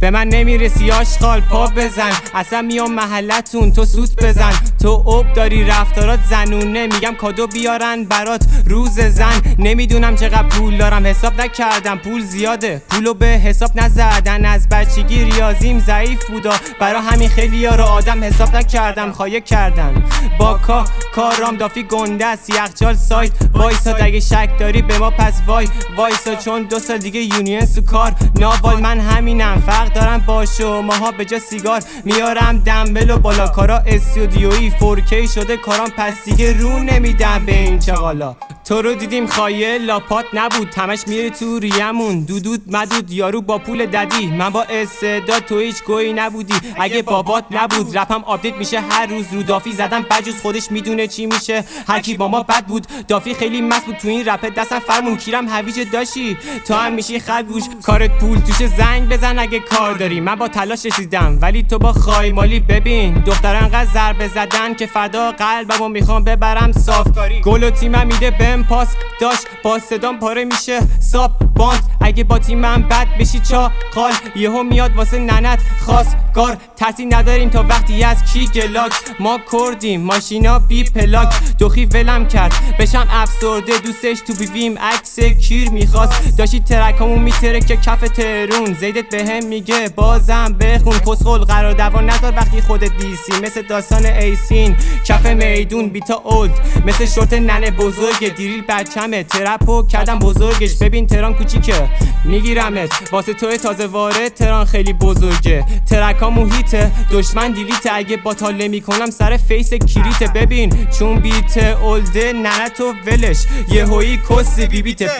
به من نمیرسی آشغال پا بزن، اصلا میام محلتون تو سوت بزن. تو اوب داری رفتارات زنونه، میگم کادو بیارن برات روز زن. نمیدونم چقدر پول دارم حساب نکردم، پول زیاده پولو به حساب نزدن. از بچگی ریاضیم ضعیف بودا، برا همین خیلی ها رو آدم حساب نکردم. خایه کردن با کارام دافی گنده است، یخچال سایت وایسا اگه شک داری به ما پس وایسا، چون 2 سال دیگه یونین سو کار ناوال. من همینم فرق دارم با شماها، به جا سیگار میارم دنبل و بالا. کارا استودیویی 4K شده کارام، پس دیگه رو نمیدم به این چغالا. تو رو دیدیم خایه لاپات نبود، همش میره تو ریمون دودود مدود. یارو با پول ددی، من با استعداد، تو هیچ گویی نبودی اگه بابات نبود. رپم آپدیت میشه هر روز، رو دافی زدم بجوز خودش میدونه چی میشه. هر کی با ما بد بود، دافی خیلی مست بود تو این رپ دستم فرمون. کیرم هویج داشی تو هم میشی خرگوش، کارت پول توشه زنگ بزن اگه کار داری. من با تلاش رسیدم ولی تو با خایمالی. ببین دختران انقدر ضربه زدن که فدا قلبمو میخوام ببرم صافکاری. گل و تیمم میده بهم پاس داشت، با صدام پاره میشه ساب باند. اگه با تیمم بد بشی چاقال، یهو میاد واسه ننت خواستگار. ترسی نداریم تا وقتی از کی گلاک، ما کردیم ماشینا بی پلاک. دوخی ولم کرد بشم افسرده، دوستش تو بیویم عکس کیر میخواست. داشتی ترکامو میتره که کف ترون، زیدت بهم میگه بازم بخون. کسخل قرار دوان نذار وقتی خودت دیسی، مثل داستان ایسین کف میدون بیتا اولد، مثل شورت ننه بزرگه. دیریل بچمه ترپو کردم بزرگش. ببین تران کوچیکه میگیرمت واسه توی تازه وارد، تران خیلی بزرگه. ترکامو هیته دشمن دیلیته، اگه باطاله میکنم سر فیس کریته. ببین چون بیت اولده ننه تو ولش، یهویی کسی بیبیته.